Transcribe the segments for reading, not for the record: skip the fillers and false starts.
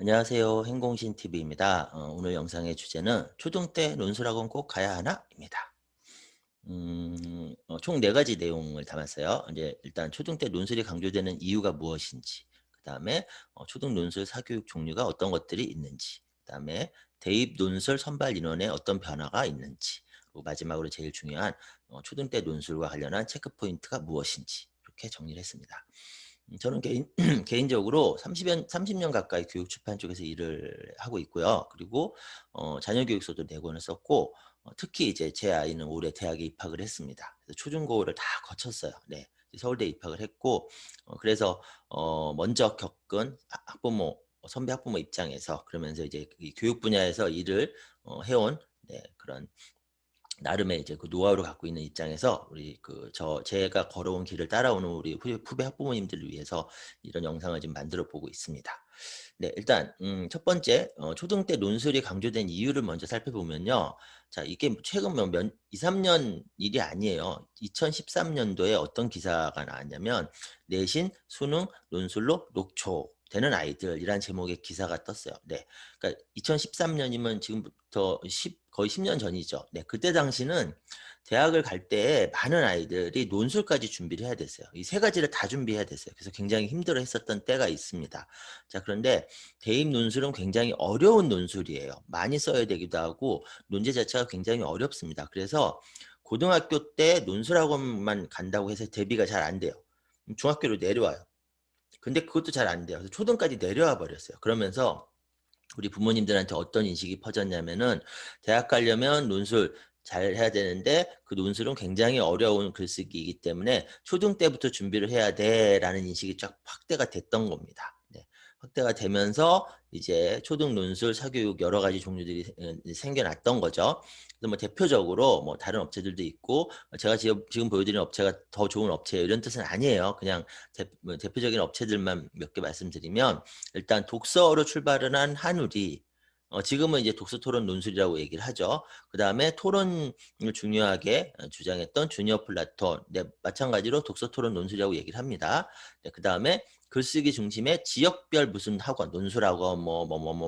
안녕하세요. 행공신 TV입니다. 오늘 영상의 주제는 초등 때 논술학원 꼭 가야 하나?입니다. 총 4가지 내용을 담았어요. 이제 일단 초등 때 논술이 강조되는 이유가 무엇인지, 그 다음에 초등 논술 사교육 종류가 어떤 것들이 있는지, 그 다음에 대입 논술 선발 인원에 어떤 변화가 있는지, 그리고 마지막으로 제일 중요한 초등 때 논술과 관련한 체크 포인트가 무엇인지 이렇게 정리를 했습니다. 저는 개인적으로 30년 가까이 교육 출판 쪽에서 일을 하고 있고요. 그리고 자녀 교육서도 4권을 썼고, 특히 이제 제 아이는 올해 대학에 입학을 했습니다. 그래서 초중고를 다 거쳤어요. 네. 서울대에 입학을 했고, 그래서 먼저 겪은 학부모, 선배 학부모 입장에서 그러면서 이제 이 교육 분야에서 일을 해온, 네, 그런 나름의 이제 그 노하우를 갖고 있는 입장에서 우리 제가 걸어온 길을 따라오는 우리 후배 학부모님들을 위해서 이런 영상을 지금 만들어 보고 있습니다. 네, 일단 첫 번째 초등 때 논술이 강조된 이유를 먼저 살펴보면요. 자, 이게 최근 2-3년 일이 아니에요. 2013년도에 어떤 기사가 나왔냐면 내신, 수능, 논술로 녹초되는 아이들이란 제목의 기사가 떴어요. 네. 그러니까 2013년이면 지금부터 거의 10년 전이죠. 네. 그때 당시는 대학을 갈 때 많은 아이들이 논술까지 준비를 해야 됐어요. 이 세 가지를 다 준비해야 됐어요. 그래서 굉장히 힘들어했었던 때가 있습니다. 자, 그런데 대입 논술은 굉장히 어려운 논술이에요. 많이 써야 되기도 하고 논제 자체가 굉장히 어렵습니다. 그래서 고등학교 때 논술학원만 간다고 해서 대비가 잘 안 돼요. 중학교로 내려와요. 근데 그것도 잘 안 돼요. 그래서 초등까지 내려와 버렸어요. 그러면서 우리 부모님들한테 어떤 인식이 퍼졌냐면은 대학 가려면 논술 잘 해야 되는데 그 논술은 굉장히 어려운 글쓰기이기 때문에 초등 때부터 준비를 해야 돼라는 인식이 쫙 확대가 됐던 겁니다. 네. 확대가 되면서 이제 초등 논술 사교육 여러 가지 종류들이 생겨났던 거죠. 그래서 뭐 대표적으로 뭐 다른 업체들도 있고 제가 지금 보여드리는 업체가 더 좋은 업체예요 이런 뜻은 아니에요. 그냥 대표적인 업체들만 몇 개 말씀드리면 일단 독서로 출발을 한 한울이 지금은 이제 독서 토론 논술이라고 얘기를 하죠. 그다음에 토론을 중요하게 주장했던 주니어 플라톤, 네, 마찬가지로 독서 토론 논술이라고 얘기를 합니다. 네, 그다음에 글쓰기 중심의 지역별 무슨 학원, 논술학원,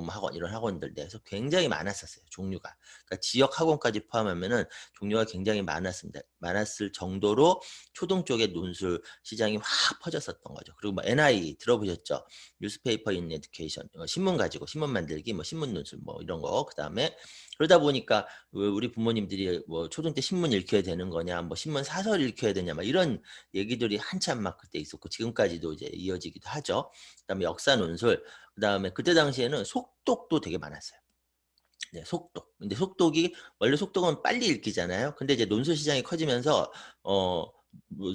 학원 이런 학원들, 네, 그래서 굉장히 많았었어요 종류가. 그러니까 지역 학원까지 포함하면은 종류가 굉장히 많았습니다. 많았을 정도로 초등 쪽에 논술 시장이 확 퍼졌었던 거죠. 그리고 뭐 NI 들어보셨죠? 뉴스페이퍼 인 에듀케이션, 신문 가지고 신문 만들기, 뭐 신문 논술 뭐 이런 거. 그다음에 그러다 보니까 우리 부모님들이 뭐 초등 때 신문 읽혀야 되는 거냐, 뭐 신문 사설 읽혀야 되냐, 막 이런 얘기들이 한참 막 그때 있었고 지금까지도 이제 이어지기도 하죠. 그다음에 역사 논술, 그다음에 그때 당시에는 속독도 되게 많았어요. 네, 속독. 근데 속독이 원래 속독은 빨리 읽히잖아요. 근데 이제 논술 시장이 커지면서 뭐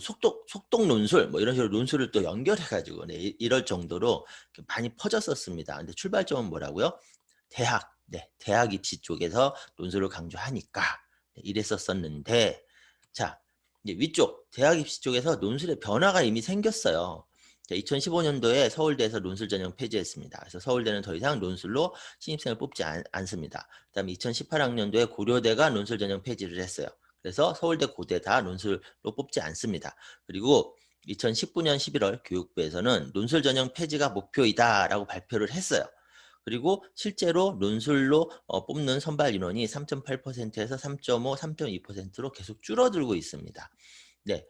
속독 논술 뭐 이런 식으로 논술을 또 연결해 가지고 네, 이럴 정도로 많이 퍼졌었습니다. 근데 출발점은 뭐라고요? 대학. 네, 대학 입시 쪽에서 논술을 강조하니까 네, 이랬었었는데 자, 이제 위쪽 대학 입시 쪽에서 논술의 변화가 이미 생겼어요. 2015년도에 서울대에서 논술 전형 폐지했습니다. 그래서 서울대는 더 이상 논술로 신입생을 뽑지 않습니다. 그다음에 2018학년도에 고려대가 논술 전형 폐지를 했어요. 그래서 서울대, 고대 다 논술로 뽑지 않습니다. 그리고 2019년 11월 교육부에서는 논술 전형 폐지가 목표이다라고 발표를 했어요. 그리고 실제로 논술로 뽑는 선발 인원이 3.8%에서 3.5, 3.2%로 계속 줄어들고 있습니다. 네,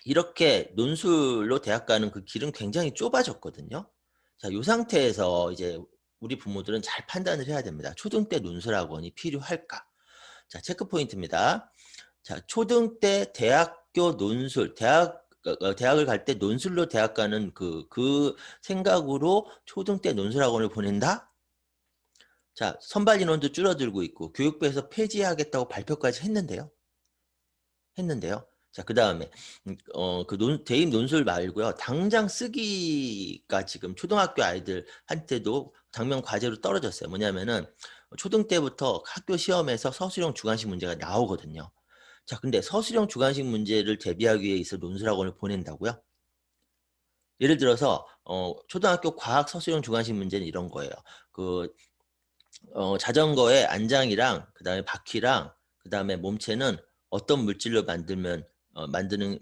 이렇게 논술로 대학 가는 그 길은 굉장히 좁아졌거든요. 자, 이 상태에서 이제 우리 부모들은 잘 판단을 해야 됩니다. 초등 때 논술 학원이 필요할까? 자, 체크 포인트입니다. 자, 초등 때 대학교 논술, 대학을 갈 때 논술로 대학 가는 그 생각으로 초등 때 논술 학원을 보낸다? 자, 선발 인원도 줄어들고 있고 교육부에서 폐지하겠다고 발표까지 했는데요. 자, 그다음에 대입 논술 말고요. 당장 쓰기가 지금 초등학교 아이들한테도 당면 과제로 떨어졌어요. 뭐냐면은 초등 때부터 학교 시험에서 서술형 주관식 문제가 나오거든요. 자, 근데 서술형 주관식 문제를 대비하기 위해서 논술학원을 보낸다고요? 예를 들어서 초등학교 과학 서술형 주관식 문제는 이런 거예요. 그 자전거의 안장이랑 그다음에 바퀴랑 그다음에 몸체는 어떤 물질로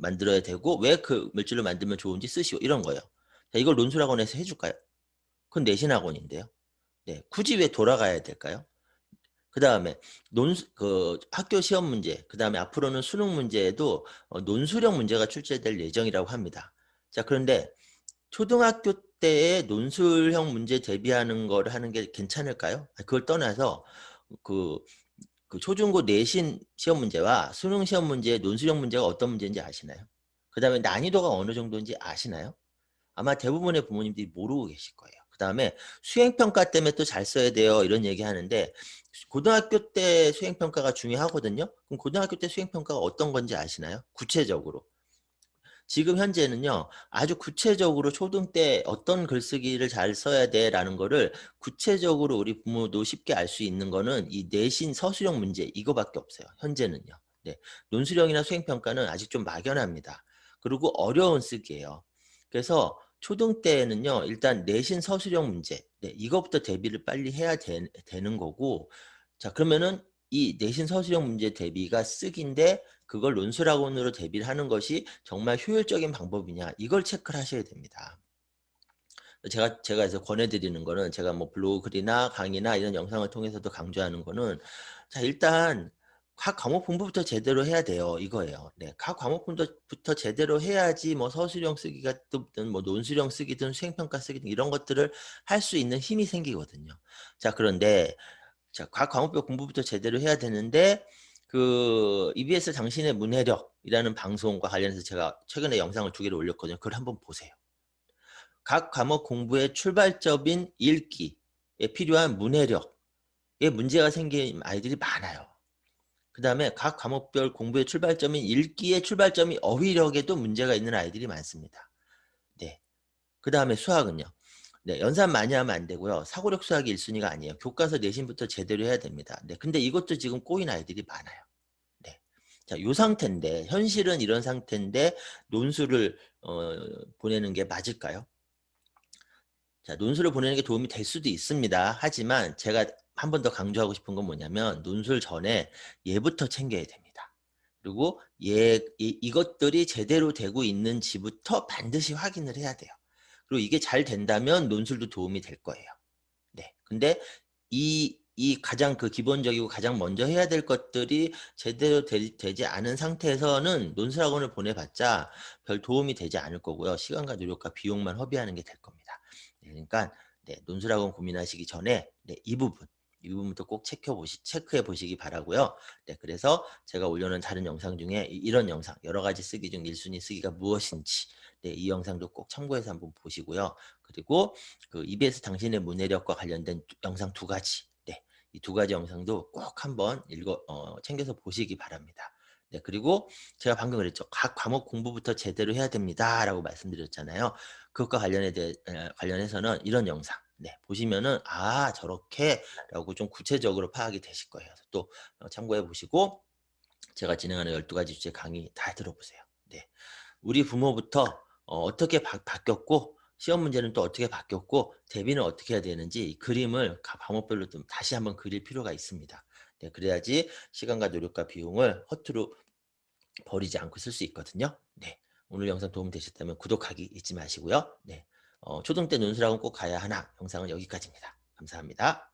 만들어야 되고 왜 그 물질로 만들면 좋은지 쓰시오 이런 거예요. 자, 이걸 논술학원에서 해줄까요? 그건 내신 학원인데요. 네. 굳이 왜 돌아가야 될까요? 그다음에 학교 시험 문제, 그다음에 앞으로는 수능 문제에도 논술형 문제가 출제될 예정이라고 합니다. 자, 그런데 초등학교 때의 논술형 문제 대비하는 거를 하는 게 괜찮을까요? 그걸 떠나서 그 초중고 내신 시험 문제와 수능 시험 문제의 논술형 문제가 어떤 문제인지 아시나요? 그다음에 난이도가 어느 정도인지 아시나요? 아마 대부분의 부모님들이 모르고 계실 거예요. 그다음에 수행평가 때문에 또 잘 써야 돼요, 이런 얘기하는데 고등학교 때 수행평가가 중요하거든요. 그럼 고등학교 때 수행평가가 어떤 건지 아시나요? 구체적으로. 지금 현재는요, 아주 구체적으로 초등 때 어떤 글쓰기를 잘 써야 돼라는 거를 구체적으로 우리 부모도 쉽게 알 수 있는 거는 이 내신 서술형 문제 이거밖에 없어요. 현재는요. 네. 논술형이나 수행평가는 아직 좀 막연합니다. 그리고 어려운 쓰기예요. 그래서 초등 때에는요, 일단 내신 서술형 문제, 네, 이거부터 대비를 빨리 해야 되는 거고, 자, 그러면은 이 내신 서술형 문제 대비가 쓰기인데 그걸 논술학원으로 대비를 하는 것이 정말 효율적인 방법이냐, 이걸 체크를 하셔야 됩니다. 제가 이제 권해드리는 거는, 제가 뭐 블로그 글이나 강의나 이런 영상을 통해서도 강조하는 거는, 자, 일단 각 과목 공부부터 제대로 해야 돼요, 이거예요. 네, 각 과목 공부부터 제대로 해야지 뭐 서술형 쓰기가 든 뭐 논술형 쓰기든 수행평가 쓰기든 이런 것들을 할 수 있는 힘이 생기거든요. 자, 그런데 자, 각 과목별 공부부터 제대로 해야 되는데, EBS 당신의 문해력이라는 방송과 관련해서 제가 최근에 영상을 2개를 올렸거든요. 그걸 한번 보세요. 각 과목 공부의 출발점인 읽기에 필요한 문해력에 문제가 생긴 아이들이 많아요. 그 다음에 각 과목별 공부의 출발점인 읽기의 출발점이 어휘력에도 문제가 있는 아이들이 많습니다. 네. 그 다음에 수학은요. 네, 연산 많이 하면 안 되고요. 사고력 수학이 1순위가 아니에요. 교과서 내신부터 제대로 해야 됩니다. 네, 근데 이것도 지금 꼬인 아이들이 많아요. 네. 자, 요 상태인데, 현실은 이런 상태인데 논술을 보내는 게 맞을까요? 자, 논술을 보내는 게 도움이 될 수도 있습니다. 하지만 제가 한 번 더 강조하고 싶은 건 뭐냐면, 논술 전에 얘부터 챙겨야 됩니다. 그리고 이것들이 제대로 되고 있는지부터 반드시 확인을 해야 돼요. 그리고 이게 잘 된다면 논술도 도움이 될 거예요. 네. 근데 이 가장 기본적이고 가장 먼저 해야 될 것들이 제대로 되지 않은 상태에서는 논술학원을 보내봤자 별 도움이 되지 않을 거고요. 시간과 노력과 비용만 허비하는 게 될 겁니다. 네, 그러니까 네, 논술학원 고민하시기 전에 네, 이 부분부터 꼭 체크해 보시기 바라고요. 네, 그래서 제가 올려놓은 다른 영상 중에 이런 영상, 여러 가지 쓰기 중 1순위 쓰기가 무엇인지, 네, 이 영상도 꼭 참고해서 한번 보시고요. 그리고 EBS 당신의 문해력과 관련된 영상 2가지, 네, 이 2가지 영상도 꼭 한번 챙겨서 보시기 바랍니다. 네, 그리고 제가 방금 그랬죠. 각 과목 공부부터 제대로 해야 됩니다라고 말씀드렸잖아요. 그것과 관련해서는 이런 영상, 네, 보시면은 저렇게라고 좀 구체적으로 파악이 되실 거예요. 또 참고해 보시고 제가 진행하는 12가지 주제 강의 다 들어보세요. 네. 우리 부모부터 어떻게 바뀌었고, 시험 문제는 또 어떻게 바뀌었고, 대비는 어떻게 해야 되는지 이 그림을 각 과목별로 좀 다시 한번 그릴 필요가 있습니다. 네, 그래야지 시간과 노력과 비용을 허투루 버리지 않고 쓸 수 있거든요. 네, 오늘 영상 도움 되셨다면 구독하기 잊지 마시고요. 네, 초등 때 논술학원 꼭 가야 하나 영상은 여기까지입니다. 감사합니다.